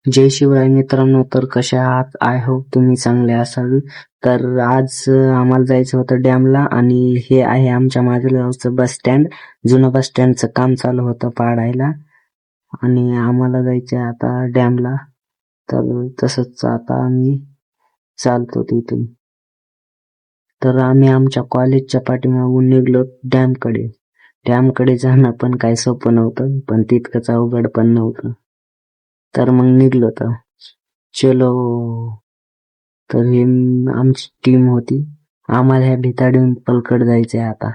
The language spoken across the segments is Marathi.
जय शिवराय मित्रांनो. तर कशा आहात? आय होप तुम्ही चांगले असाल. तर आज आम्हाला जायचं होतं डॅमला आणि हे आहे आमच्या मागील गावचं बस स्टँड. जुनं बस स्टँडचं काम चालू होतं पाडायला आणि आम्हाला जायचं आता डॅमला. तर तसंच आता आम्ही चालतो तिथून. तर आम्ही आमच्या कॉलेजच्या पाठीमागून निघलो डॅमकडे. डॅमकडे जाणं पण काही सोपं नव्हतं, पण तितकंच अवघड पण नव्हतं. तर मग निघलो तर चलो. तर ही आमची टीम होती. आम्हाला ह्या भिताडीहून पलकड जायचंय आता.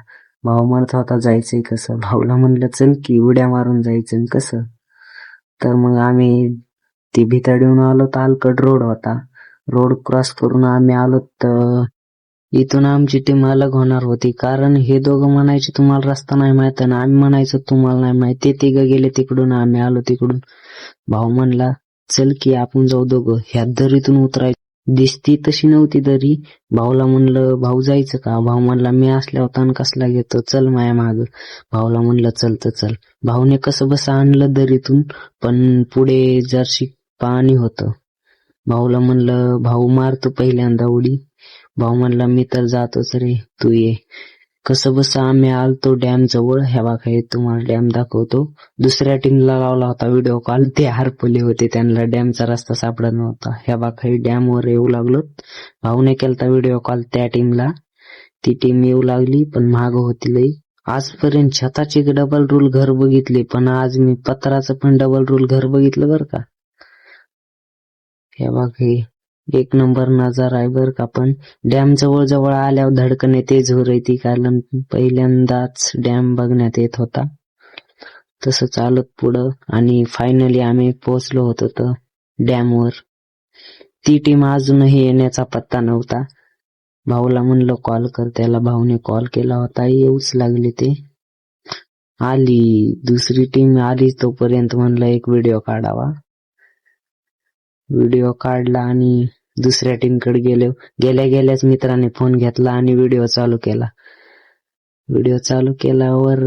भाऊ म्हणत होता जायचंय कसं. भाऊला म्हणलं चल की उड्या मारून जायचं कसं. तर मग आम्ही ती भिताडीहून आलो तर अल्कड रोड होता. रोड क्रॉस करून आम्ही आलो तर इथून आमची टीम अलग होणार होती, कारण हे दोघं म्हणायचे तुम्हाला रस्ता नाही माहित आणि आम्ही म्हणायचो तुम्हाला नाही माहित. ते तिघं गेले तिकडून, आम्ही आलो तिकडून. भाऊ म्हणला चल की आपण जाऊ दोघं. ह्या दरीतून उतरायचं. दिसती तशी नव्हती दरी. भाऊला म्हणलं भाऊ जायचं का. भाऊ म्हणला मी असल्यावर ताण कसला घेतो, चल माया माग. भाऊला म्हणलं चल तर चल. भाऊने कसं बस आणलं दरीतून, पण पुढे जरशी पाणी होतं. भाऊला म्हणलं भाऊ मारतो पहिल्यांदा उडी. भाऊ म्हणला मी तर जातोच रे, तू ये. कसं बस आम्ही आलतो डॅम जवळ. ह्या बघा हे तुम्हाला डॅम दाखवतो. दुसऱ्या टीमला लावला होता व्हिडिओ कॉल. ते हरपले होते, त्यांना डॅमचा रस्ता सापडत नव्हता. ह्या बघा हे डॅम वर येऊ लागलो. भाऊने केलता व्हिडिओ कॉल त्या टीमला. ती टीम येऊ लागली पण माग होती लई. आजपर्यंत छताचे डबल रूल घर बघितले, पण आज मी पत्राचं पण डबल रूल घर बघितलं बर का. हे बघ हे एक नंबर नजारा आहे बर का. पण डॅम जवळ जवळ आल्यावर धडकन तेज हो रही थी, कारण पहिल्यांदाच डॅम बघण्यात येत होता. तसं चालत पुढं आणि फायनली आम्ही पोहोचलो होतो तर डॅमवर. ती टीम अजूनही येण्याचा पत्ता नव्हता. भाऊला म्हणलं कॉल कर, त्याला भाऊने कॉल केला होता, येऊच लागले ते. आली दुसरी टीम आली, तोपर्यंत म्हणलं एक व्हिडिओ काढावा. व्हिडिओ काढला आणि दुसऱ्या टीमकडे गेलो. गेल्या गेल्याच मित्राने फोन घेतला आणि व्हिडिओ चालू केला. व्हिडिओ चालू केल्यावर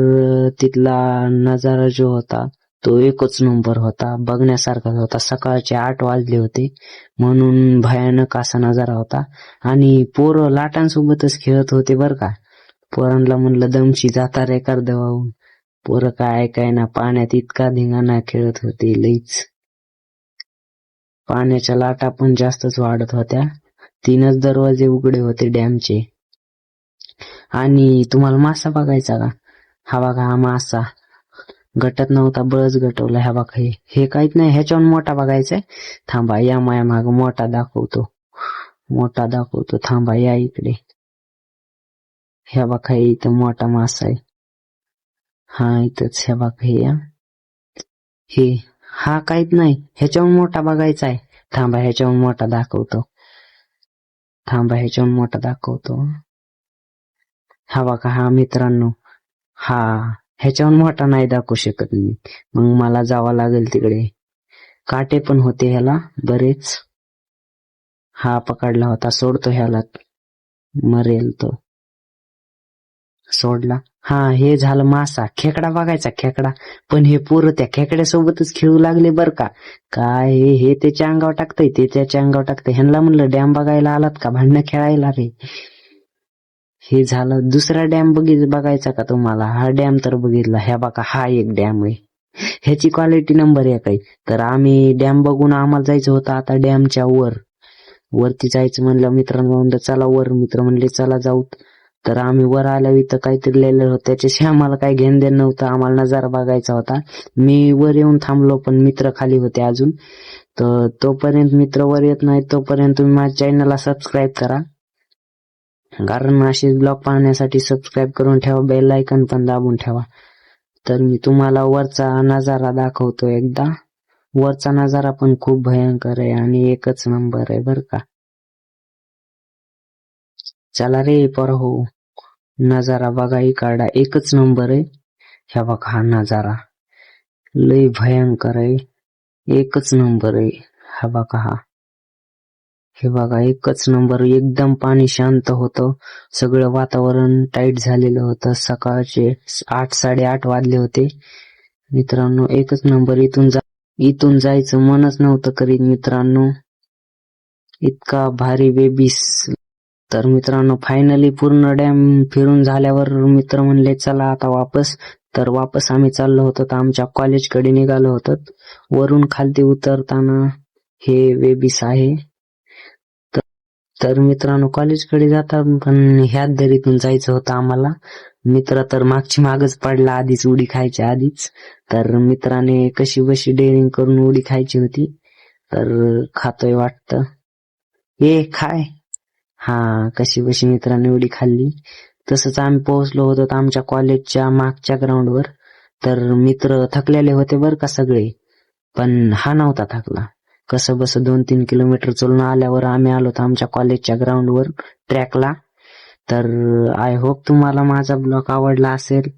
तिथला नजारा जो होता तो एकच नंबर होता, बघण्यासारखा होता. सकाळचे 8 वाजले होते, म्हणून भयानक असा नजारा होता. आणि पोरं लाटांसोबतच खेळत होते बर का. पोरांना म्हणलं दमशी जाता रे कर देवाहून. पोरं काय काय ना, पाण्यात इतका धिंगाणा खेळत होते लईच. पाण्याच्या लाटा पण जास्तच वाढत होत्या. 3च दरवाजे उघडे होते डॅमचे. आणि तुम्हाला मासा बघायचा का. हा बघा हा मासा गटत नव्हता, बळच गटवला. ह्या बघा हे काहीच नाही, ह्याच्यावर मोठा बघायचाय. थांबा या माया माग मोठा दाखवतो. मोठा दाखवतो, थांबा या इकडे. ह्या बघा इथं मोठा मासा आहे. हा इथंच ह्या बघा हे हा काहीच नाही, ह्याच्यावर मोठा बघायचा आहे. थांबा ह्याच्यावर मोठा दाखवतो. थांबा ह्याच्यावर मोठा दाखवतो. हा बघा हा मित्रांनो, हा ह्याच्यावर मोठा नाही दाखवू शकत मी, मग मला जावं लागेल तिकडे. काटे पण होते ह्याला बरेच. हा पकडला होता, सोडतो ह्याला, मरेल तो. सोडला. हा हे झालं मासा. खेकडा बघायचा खेकडा, पण हे पोरं त्या खेकड्यासोबतच खेळू लागले बर का. काय हे त्याच्या अंगावर टाकतंय, ते त्याच्या अंगावर टाकतंय. ह्यांना म्हणलं डॅम बघायला आलात का भांडणं खेळायला रे. हे झालं. दुसरा डॅम बघायचा का तुम्हाला. हा डॅम तर बघितला. ह्या बघा हा एक डॅम आहे, ह्याची क्वालिटी नंबर 1 आहे. तर आम्ही डॅम बघून आम्हाला जायचं होतं आता डॅमच्या वरती जायचं म्हणलं. मित्रांनो म्हणलं चला वर, मित्र म्हणले चला जाऊ. तर आम्ही वर आल्यावर इथं काहीतरी लिहिलेलं होतं, त्याच्याशी आम्हाला काही घेणं देणं नव्हतं. आम्हाला नजारा बघायचा होता. मी वर येऊन थांबलो, पण मित्र खाली होते अजून. तर तोपर्यंत मित्र वर येत नाही तोपर्यंत तुम्ही माझ्या चॅनलला सबस्क्राईब करा, कारण असे ब्लॉग पाहण्यासाठी सबस्क्राईब करून ठेवा, बेल आयकॉन पण दाबून ठेवा. तर मी तुम्हाला वरचा नजारा दाखवतो एकदा. वरचा नजारा पण खूप भयंकर आहे आणि एकच नंबर आहे बर का. चला रे पोरांनो, नजारा बघा इकडा, एकच नंबर आहे. ह्या बघा हा नजारा लय भयंकर आहे, एकच नंबर आहे. हा बघा हे बघा एकच नंबर. एकदम पाणी शांत होतं, सगळं वातावरण टाईट झालेलं होतं. सकाळचे 8 साडेआठ वाजले होते. मित्रांनो एकच नंबर. इथून इथून जायचं मनच नव्हतं करीत मित्रांनो, इतका भारी बेबीस. तर मित्रांनो फायनली पूर्ण डॅम फिरून झाल्यावर मित्र म्हणले चला आता वापस. तर वापस आम्ही चाललो होतो, तर आमच्या कॉलेजकडे निघालो होतो. वरून खालती उतरताना हे बेबीस आहे. तर मित्रांनो कॉलेजकडे जाता पण ह्याच दरीतून जायचं होतं आम्हाला. मित्र तर मागची मागच पडला आधीच, उडी खायच्या आधीच. तर मित्राने कशी बशी डेअरिंग करून उडी खायची होती, तर खातोय वाटतं. खाय. हा, कशी बशी मित्राने उडी खाल्ली. तसंच आम्ही पोहोचलो होतो आमच्या कॉलेजच्या मागच्या ग्राउंडवर. तर मित्र थकलेले होते बरं का सगळे, पण हा नव्हता थकला. कसं बस 2-3 किलोमीटर चालून आल्यावर आम्ही आलो आमच्या कॉलेजच्या ग्राउंडवर ट्रॅकला. तर आय होप तुम्हाला माझा ब्लॉग आवडला असेल.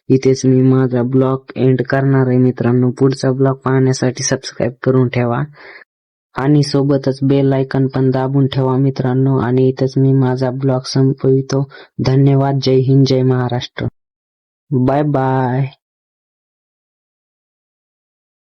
इथेच मी माझा ब्लॉग एंड करणार आहे मित्रांनो. पुढचा ब्लॉग पाहण्यासाठी सबस्क्राईब करून ठेवा आणि सोबतच बेल आयकॉन पण दाबून ठेवा मित्रांनो. आणि इथेच मी माझा ब्लॉग संपवितो. धन्यवाद. जय हिंद, जय महाराष्ट्र. Bye bye.